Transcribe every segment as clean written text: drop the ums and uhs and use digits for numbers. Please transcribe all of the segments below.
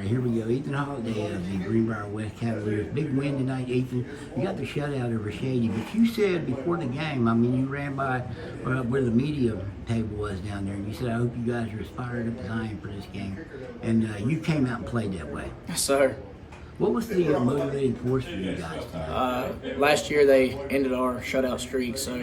here we go. Ethan Holliday of the Greenbrier West Cavaliers. Big win tonight, Ethan. You got the shutout over Shady, but you said before the game, I mean, you ran by where the media table was down there, and you said, I hope you guys are as fired up as I am for this game. And you came out and played that way. Yes, sir. What was the motivating force for you guys tonight? Last year they ended our shutout streak, so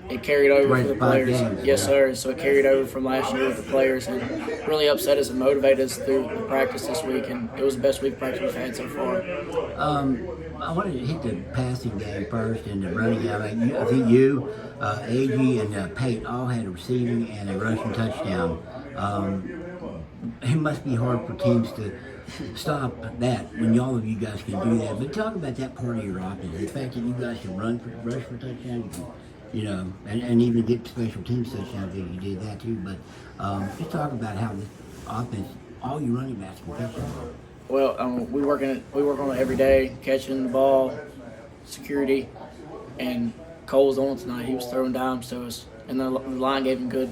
it carried over for the players. Games, yes, sir. So it carried over from last year with the players and really upset us and motivated us through the practice this week, and it was the best week of practice we've had so far. I wanted to hit the passing game first and the running game. I think you, AG, and Pate all had a receiving and a rushing touchdown. It must be hard for teams to stop that when all of you guys can do that. But talk about that part of your offense. The fact that you guys can rush for touchdowns, you know, and even get special teams touchdowns if you did that too. But just talk about how this offense, all you running backs can catch the ball. Well, we work on it every day, catching the ball, security, and Cole was on tonight. He was throwing dimes to us, and the line gave him good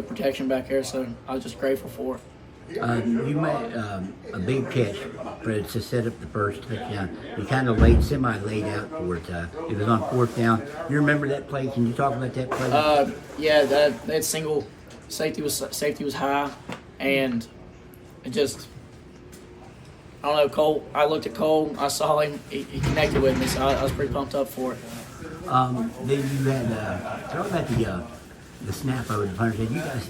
protection back there. So I was just grateful for it. You made a big catch to set up the first touchdown. You kind of semi-laid out for it. It was on fourth down. You remember that play? Can you talk about that play? Yeah, that single safety was high, and it just, I don't know, Cole. I looked at Cole. I saw him. He connected with me, so I was pretty pumped up for it. Then you had talk about the snap over the punter. You guys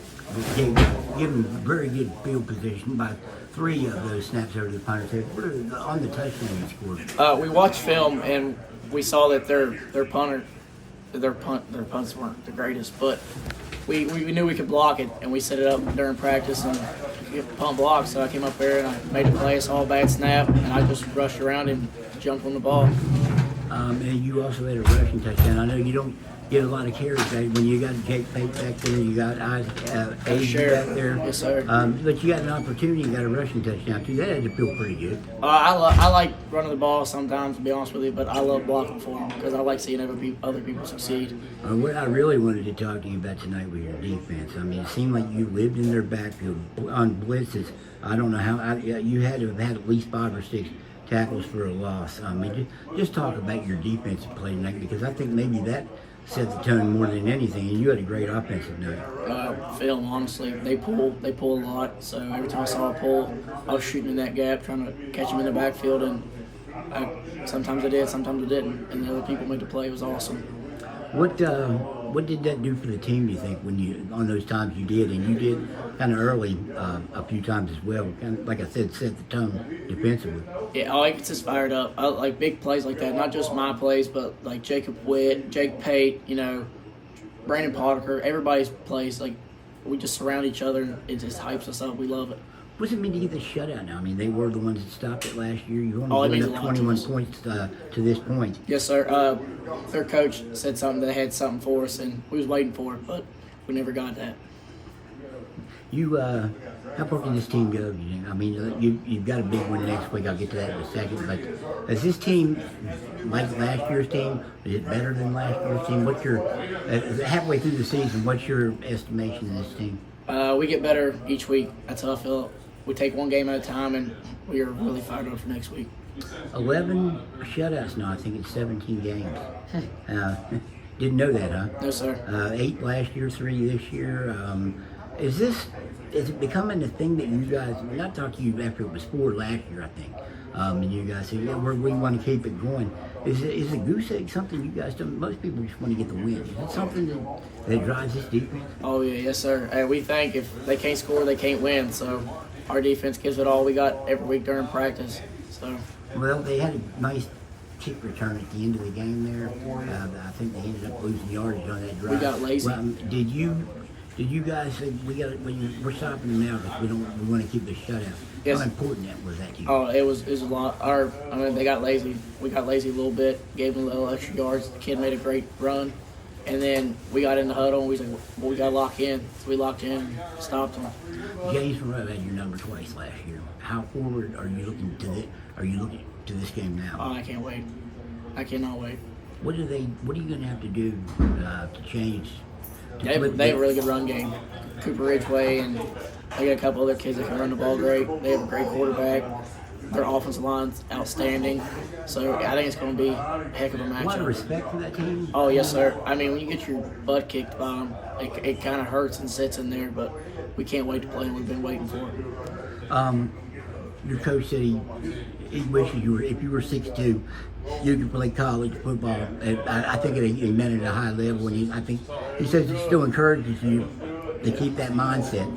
gave him very good field position by 3 of those snaps over the punter. What are on the touchdown you scored? We watched film and we saw that their punts weren't the greatest, but we knew we could block it, and we set it up during practice and punt block. So I came up there and I made a play. I saw a bad snap, and I just rushed around and jumped on the ball. And you also had a rushing touchdown. I know you don't get a lot of carries back when you got Jake Pate back there, you got AG back there. Yes, sir. But you got an opportunity, you got a rushing touchdown too. That had to feel pretty good. I like running the ball sometimes, to be honest with you, but I love blocking for them because I like seeing other people succeed. What I really wanted to talk to you about tonight was your defense. I mean, it seemed like you lived in their backfield on blitzes. I don't know how you had to have had at least 5 or 6 tackles for a loss. I mean, just talk about your defensive play tonight, because I think maybe that set the tone more than anything, and you had a great offensive night. Film, honestly, they pull a lot. So every time I saw a pull, I was shooting in that gap, trying to catch them in the backfield, and sometimes I did, sometimes I didn't. And the other people made the play. It was awesome. What did that do for the team, do you think, when you on those times you did, and you did kind of early a few times as well, kind of, like I said, set the tone defensively? Yeah, I like just fired up. I like big plays like that, not just my plays, but like Jacob Witt, Jake Pate, Brandon Potiker, everybody's plays. Like, we just surround each other, and it just hypes us up. We love it. What does it mean to get the shutout now? I mean, they were the ones that stopped it last year. You only went up 21 points to this point. Yes, sir. Their coach said something. They had something for us, and we was waiting for it, but we never got that. How far can this team go? I mean, you've got a big one next week. I'll get to that in a second. But is this team like last year's team? Is it better than last year's team? What's your halfway through the season? What's your estimation of this team? We get better each week. That's how I feel. We take one game at a time, and we are really fired up for next week. 11 shutouts now. I think it's 17 games. Didn't know that, huh? No, sir. 8 last year, 3 this year. Is it becoming a thing that you guys, not talking to you after it was 4 last year, I think, and you guys said, yeah, we want to keep it going. Is a goose egg something you guys do? Most people just want to get the win. Is it something that drives this defense? Oh, yeah, yes, sir. We think if they can't score, they can't win. So our defense gives it all we got every week during practice. So. Well, they had a nice kick return at the end of the game there. I think they ended up losing yardage on that drive. We got lazy. Well, did you guys say we're stopping them now because we want to keep the shutout? Yes. How important that was that to you? Oh, it was a lot. They got lazy. We got lazy a little bit. Gave them a little extra yards. The kid made a great run, and then we got in the huddle and we said, well, we got to lock in. So we locked in and stopped them. James Monroe had your number twice last year. How forward are you looking to this? Are you looking to this game now? Oh, I can't wait. I cannot wait. What are you going to have to do to change? They have a really good run game. Cooper Ridgeway, and they got a couple other kids that can run the ball great. They have a great quarterback. their offensive line's outstanding. So I think it's going to be a heck of a A lot of matchup. respect for that team. Oh, yes, sir. I mean, when you get your butt kicked by them, it kind of hurts and sits in there, but we can't wait to play them. We've been waiting for it. Your coach said he wishes you were, if you were 6'2", you could play college football. And I think he meant it at a high level, and I think he says he still encourages you to keep that mindset.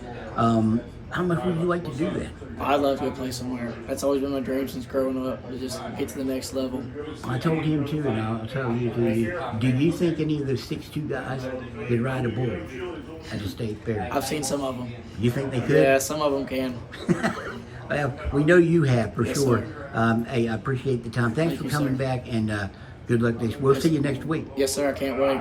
How much would you like to do that? I'd love to go play somewhere. That's always been my dream since growing up, to just get to the next level. I told him too, and I'll tell you too. Do you think any of those 6'2" guys could ride a bull at the state fair? I've seen some of them. You think they could? Yeah, some of them can. Well, we know you have for Yes, sure. sir. Hey, I appreciate the time. Thanks Thank for you, coming sir. back, and good luck. We'll see you next week. Yes, sir. I can't wait.